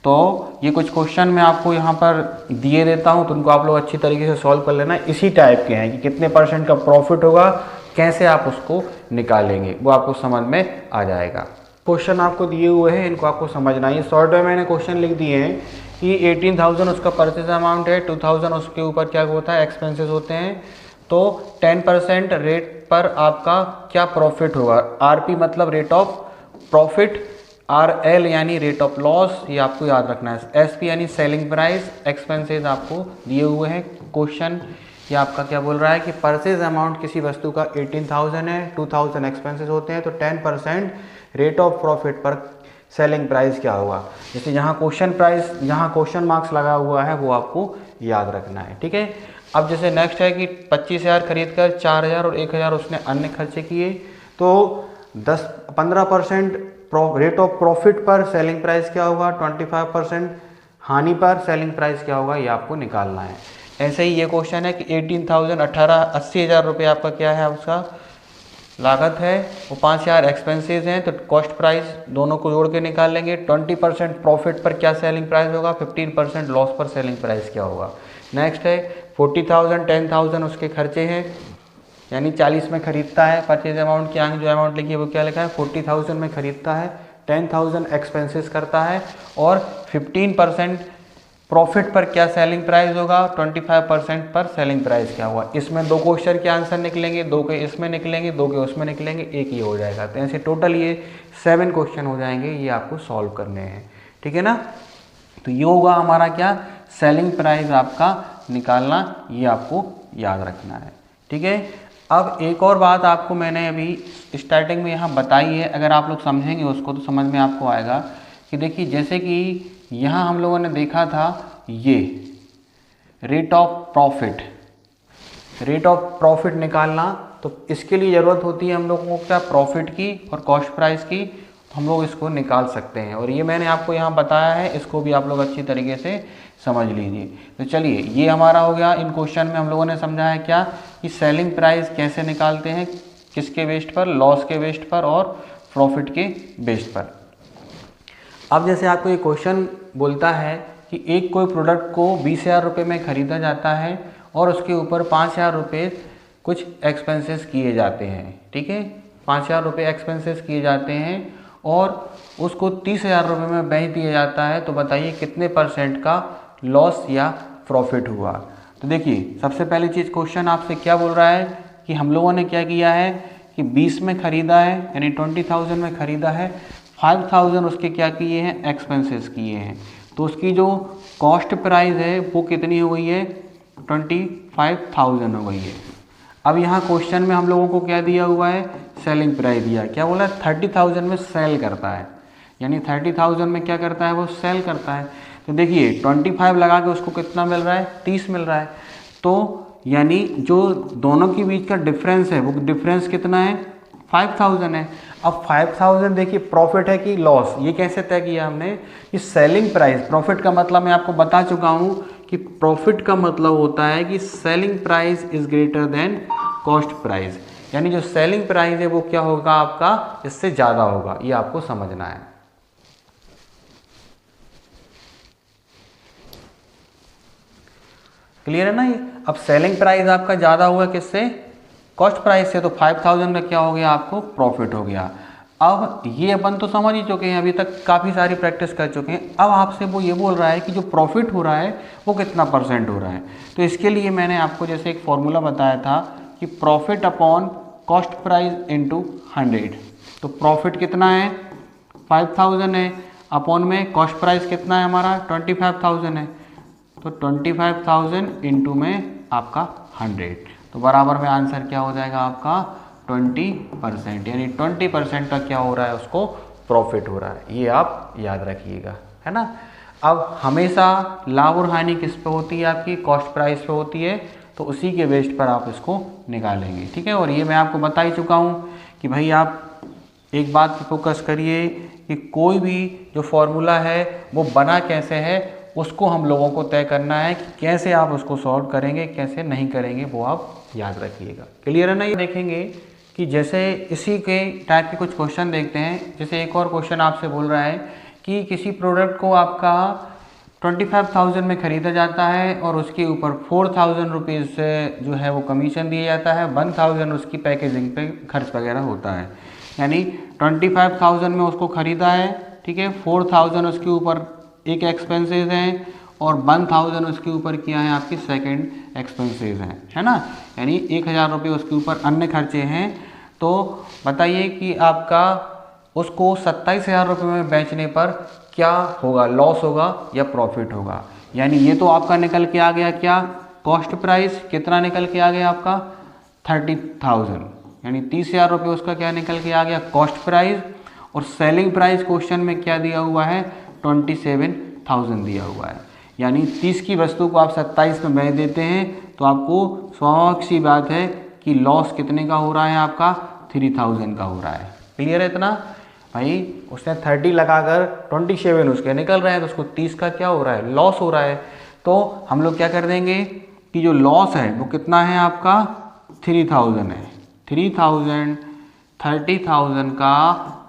तो ये कुछ क्वेश्चन मैं आपको यहाँ पर दिए देता हूँ, तो उनको आप लोग अच्छी तरीके से सॉल्व कर लेना। इसी टाइप के हैं कि कितने परसेंट का प्रॉफिट होगा, कैसे आप उसको निकालेंगे, वो आपको समझ में आ जाएगा। क्वेश्चन आपको दिए हुए हैं, इनको आपको समझना है। शॉर्ट में मैंने क्वेश्चन लिख दिए हैं कि 18,000 उसका परचेज अमाउंट है, 2,000 उसके ऊपर क्या होता है, एक्सपेंसेस होते हैं। तो 10% रेट पर आपका क्या प्रॉफिट होगा। आरपी मतलब रेट ऑफ प्रॉफिट, RL यानी रेट ऑफ लॉस, ये आपको याद रखना है। SP यानी सेलिंग प्राइस, एक्सपेंसेस आपको दिए हुए हैं। क्वेश्चन ये आपका क्या बोल रहा है कि परचेज अमाउंट किसी वस्तु का 18,000 है, 2,000 एक्सपेंसेस होते हैं, तो 10% रेट ऑफ प्रॉफिट पर सेलिंग प्राइस क्या होगा। जैसे यहाँ क्वेश्चन प्राइस, यहाँ क्वेश्चन मार्क्स लगा हुआ है, वो आपको याद रखना है। ठीक है। अब जैसे नेक्स्ट है कि 25,000 खरीद कर 4,000 और 1,000 उसने अन्य खर्चे किए, तो 15% रेट ऑफ प्रॉफिट पर सेलिंग प्राइस क्या होगा, 25% हानि पर सेलिंग प्राइस क्या होगा, ये आपको निकालना है। ऐसे ही ये क्वेश्चन है कि 80,000 रुपये आपका क्या है, उसका लागत है, वो 5,000 एक्सपेंसेस हैं, तो कॉस्ट प्राइस दोनों को जोड़ के निकाल लेंगे। 20% प्रॉफिट पर क्या सेलिंग प्राइस होगा, 15% लॉस पर सेलिंग प्राइस क्या होगा। नेक्स्ट है 40,000, 10,000 उसके खर्चे हैं, यानी 40 में खरीदता है, परचेज अमाउंट की आगे जो अमाउंट लिखी है वो क्या लिखा है, 40,000 में खरीदता है, 10,000 एक्सपेंसेस करता है, और 15% प्रॉफिट पर क्या सेलिंग प्राइस होगा, 25% पर सेलिंग प्राइस क्या होगा। इसमें 2 क्वेश्चन के आंसर निकलेंगे, 2 के इसमें निकलेंगे, 2 के उसमें निकलेंगे, एक ही हो जाएगा। तो ऐसे टोटल ये 7 क्वेश्चन हो जाएंगे, ये आपको सॉल्व करने हैं, ठीक है ना। तो ये होगा हमारा क्या, सेलिंग प्राइस आपका निकालना, ये आपको याद रखना है, ठीक है। अब एक और बात आपको मैंने अभी स्टार्टिंग में यहाँ बताई है, अगर आप लोग समझेंगे उसको तो समझ में आपको आएगा कि देखिए, जैसे कि यहाँ हम लोगों ने देखा था ये रेट ऑफ प्रॉफिट निकालना, तो इसके लिए ज़रूरत होती है हम लोगों को क्या, प्रॉफिट की और कॉस्ट प्राइस की, हम लोग इसको निकाल सकते हैं। और ये मैंने आपको यहाँ बताया है, इसको भी आप लोग अच्छी तरीके से समझ लीजिए। तो चलिए, ये हमारा हो गया। इन क्वेश्चन में हम लोगों ने समझा है क्या, कि सेलिंग प्राइस कैसे निकालते हैं, किसके बेस्ड पर, लॉस के बेस्ड पर और प्रॉफिट के बेस्ड पर। अब जैसे आपको ये क्वेश्चन बोलता है कि एक कोई प्रोडक्ट को 20,000 रुपये में ख़रीदा जाता है और उसके ऊपर 5,000 रुपये कुछ एक्सपेंसेस किए जाते हैं, ठीक है, 5,000 रुपये एक्सपेंसेस किए जाते हैं और उसको 30,000 रुपये में बेच दिया जाता है, तो बताइए कितने % का लॉस या प्रॉफिट हुआ। तो देखिए, सबसे पहली चीज़ क्वेश्चन आपसे क्या बोल रहा है कि हम लोगों ने क्या किया है कि 20 में ख़रीदा है, यानी 20,000 में ख़रीदा है, 5,000 उसके क्या किए हैं, एक्सपेंसेस किए हैं, तो उसकी जो कॉस्ट प्राइस है वो कितनी हो गई है, 25,000 हो गई है। अब यहाँ क्वेश्चन में हम लोगों को क्या दिया हुआ है, सेलिंग प्राइस दिया, क्या बोला, 30,000 में सेल करता है, यानी 30,000 में क्या करता है, वो सेल करता है। तो देखिए 25 लगा के उसको कितना मिल रहा है, 30 मिल रहा है, तो यानी जो दोनों के बीच का डिफरेंस है वो डिफरेंस कितना है, 5,000 है। अब 5,000 देखिए प्रॉफिट है कि लॉस, ये कैसे तय किया हमने, कि सेलिंग प्राइस, प्रॉफिट का मतलब मैं आपको बता चुका हूँ कि प्रॉफिट का मतलब होता है कि selling price is greater than cost price, यानी जो सेलिंग प्राइस है वो क्या होगा आपका, इससे ज़्यादा होगा, ये आपको समझना है। क्लियर है ना ये। अब सेलिंग प्राइस आपका ज़्यादा हुआ किससे, कॉस्ट प्राइस से, तो 5,000 का क्या हो गया, आपको प्रॉफिट हो गया। अब ये अपन तो समझ ही चुके हैं, अभी तक काफ़ी सारी प्रैक्टिस कर चुके हैं। अब आपसे वो ये बोल रहा है कि जो प्रॉफिट हो रहा है वो कितना % हो रहा है। तो इसके लिए मैंने आपको जैसे एक फॉर्मूला बताया था कि profit upon cost price into 100। तो प्रॉफिट कितना है, 5,000 है, अपॉन में कॉस्ट प्राइस कितना है हमारा, 25,000 है, तो 25,000 इंटू में आपका 100, तो बराबर में आंसर क्या हो जाएगा आपका 20%, यानी 20% का क्या हो रहा है, उसको प्रॉफिट हो रहा है। ये आप याद रखिएगा, है ना। अब हमेशा लाभ और हानि किस पे होती है, आपकी कॉस्ट प्राइस पे होती है, तो उसी के बेस्ड पर आप इसको निकालेंगे, ठीक है। और ये मैं आपको बता ही चुका हूँ कि भाई आप एक बात पे फोकस करिए कि कोई भी जो फॉर्मूला है वो बना कैसे है, उसको हम लोगों को तय करना है कि कैसे आप उसको सॉल्व करेंगे, कैसे नहीं करेंगे, वो आप याद रखिएगा। क्लियर है ना। ये देखेंगे कि जैसे इसी के टाइप के कुछ क्वेश्चन देखते हैं। जैसे एक और क्वेश्चन आपसे बोल रहा है कि किसी प्रोडक्ट को आपका 25,000 में ख़रीदा जाता है और उसके ऊपर 4,000 रुपीज़ जो है वो कमीशन दिया जाता है, 1,000 उसकी पैकेजिंग पे खर्च वगैरह होता है। यानी 25,000 में उसको ख़रीदा है, ठीक है, 4,000 उसके ऊपर एक एक्सपेंसेस हैं और 1,000 उसके ऊपर क्या है, आपकी सेकंड एक्सपेंसेस हैं, है ना। यानी 1,000 रुपये उसके ऊपर अन्य खर्चे हैं। तो बताइए कि आपका उसको 27,000 रुपये में बेचने पर क्या होगा, लॉस होगा या प्रॉफिट होगा। यानी ये तो आपका निकल के आ गया क्या, कॉस्ट प्राइस कितना निकल के आ गया आपका 30,000, यानी 30,000 रुपये उसका क्या निकल के आ गया, कॉस्ट प्राइस। और सेलिंग प्राइस क्वेश्चन में क्या दिया हुआ है, 27,000 दिया हुआ है। यानी 30 की वस्तु को आप 27 में बेच देते हैं तो आपको स्वाभाविक सी बात है कि लॉस कितने का हो रहा है, आपका 3,000 का हो रहा है। क्लियर है इतना भाई। उसने 30 लगाकर 27 उसके निकल रहे हैं तो उसको 30 का क्या हो रहा है, लॉस हो रहा है। तो हम लोग क्या कर देंगे, कि जो लॉस है वो कितना है आपका 3000 है। 3000 30,000 का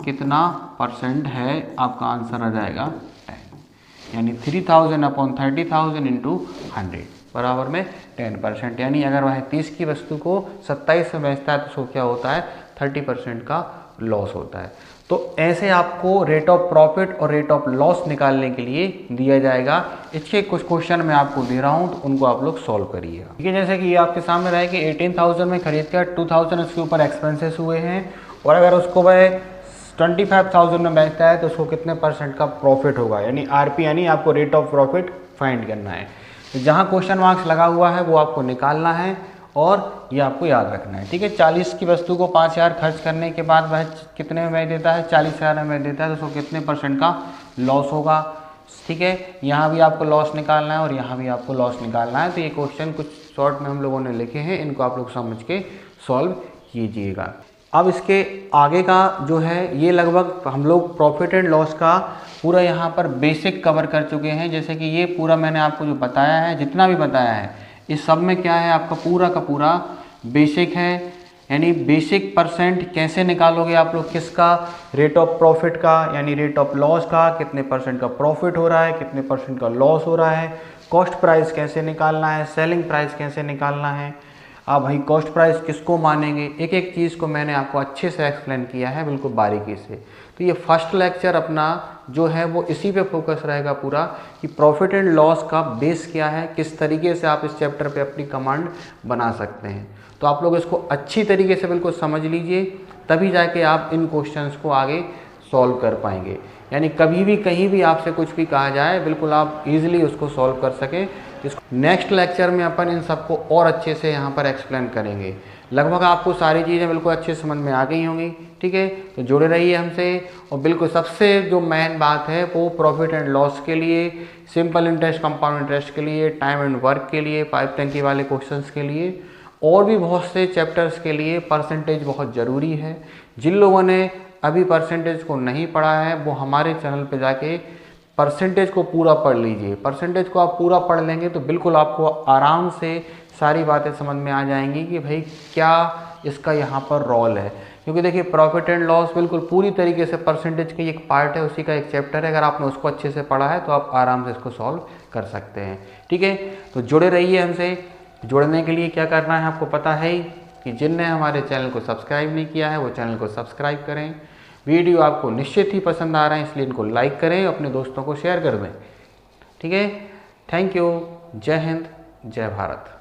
कितना परसेंट है, आपका आंसर आ जाएगा 10, यानी 3000 अपॉन 30,000 इंटू 100 बराबर में 10%। यानी अगर वह 30 की वस्तु को 27 में बेचता है तो उसको क्या होता है 30% का लॉस होता है। तो ऐसे आपको रेट ऑफ प्रॉफिट और रेट ऑफ लॉस निकालने के लिए दिया जाएगा। इसके कुछ क्वेश्चन मैं आपको दे रहा हूँ तो उनको आप लोग सॉल्व करिएगा। ठीक है, जैसे कि ये आपके सामने रहा है कि 18,000 में खरीद कर 2,000 उसके ऊपर एक्सपेंसेस हुए हैं और अगर उसको वह 25,000 में बेचता है तो उसको कितने परसेंट का प्रॉफिट होगा, यानी आरपी, यानी आपको रेट ऑफ प्रॉफिट फाइंड करना है। तो जहाँ क्वेश्चन मार्क्स लगा हुआ है वो आपको निकालना है और ये आपको याद रखना है। ठीक है, 40 की वस्तु को 5,000 खर्च करने के बाद वह कितने में बेच देता है, 40,000 में बेच देता है, तो उसको कितने परसेंट का लॉस होगा। ठीक है, यहाँ भी आपको लॉस निकालना है और यहाँ भी आपको लॉस निकालना है। तो ये क्वेश्चन कुछ शॉर्ट में हम लोगों ने लिखे हैं, इनको आप लोग समझ के सॉल्व कीजिएगा। अब इसके आगे का जो है ये लगभग हम लोग प्रॉफिट एंड लॉस का पूरा यहाँ पर बेसिक कवर कर चुके हैं। जैसे कि ये पूरा मैंने आपको जो बताया है, जितना भी बताया है, इस सब में क्या है आपका पूरा का पूरा बेसिक है। यानी बेसिक परसेंट कैसे निकालोगे आप लोग, किसका, रेट ऑफ प्रॉफिट का, यानी रेट ऑफ लॉस का, कितने परसेंट का प्रॉफिट हो रहा है, कितने परसेंट का लॉस हो रहा है, कॉस्ट प्राइस कैसे निकालना है, सेलिंग प्राइस कैसे निकालना है, आप भाई कॉस्ट प्राइस किसको मानेंगे, एक एक चीज़ को मैंने आपको अच्छे से एक्सप्लेन किया है बिल्कुल बारीकी से। तो ये फर्स्ट लेक्चर अपना जो है वो इसी पे फोकस रहेगा पूरा कि प्रॉफिट एंड लॉस का बेस क्या है, किस तरीके से आप इस चैप्टर पे अपनी कमांड बना सकते हैं। तो आप लोग इसको अच्छी तरीके से बिल्कुल समझ लीजिए, तभी जाके आप इन क्वेश्चंस को आगे सॉल्व कर पाएंगे। यानी कभी भी कहीं भी आपसे कुछ भी कहा जाए बिल्कुल आप इजीली उसको सॉल्व कर सकें। नेक्स्ट लेक्चर में अपन इन सबको और अच्छे से यहाँ पर एक्सप्लेन करेंगे। लगभग आपको सारी चीज़ें बिल्कुल अच्छे समझ में आ गई होंगी। ठीक है, तो जुड़े रहिए हमसे। और बिल्कुल सबसे जो मेन बात है वो प्रॉफिट एंड लॉस के लिए, सिंपल इंटरेस्ट, कंपाउंड इंटरेस्ट के लिए, टाइम एंड वर्क के लिए, पाइप टंकी वाले क्वेश्चंस के लिए और भी बहुत से चैप्टर्स के लिए परसेंटेज बहुत ज़रूरी है। जिन लोगों ने अभी परसेंटेज को नहीं पढ़ा है वो हमारे चैनल पे जाके परसेंटेज को पूरा पढ़ लीजिए। परसेंटेज को आप पूरा पढ़ लेंगे तो बिल्कुल आपको आराम से सारी बातें समझ में आ जाएंगी कि भाई क्या इसका यहाँ पर रोल है। क्योंकि देखिए प्रॉफिट एंड लॉस बिल्कुल पूरी तरीके से परसेंटेज का एक पार्ट है, उसी का एक चैप्टर है। अगर आपने उसको अच्छे से पढ़ा है तो आप आराम से इसको सॉल्व कर सकते हैं। ठीक है, तो जुड़े रहिए हमसे। जुड़ने के लिए क्या करना है आपको पता है ही कि जिनने हमारे चैनल को सब्सक्राइब नहीं किया है वो चैनल को सब्सक्राइब करें। वीडियो आपको निश्चित ही पसंद आ रहा है इसलिए इनको लाइक करें, अपने दोस्तों को शेयर कर दें। ठीक है, थैंक यू। जय हिंद, जय भारत।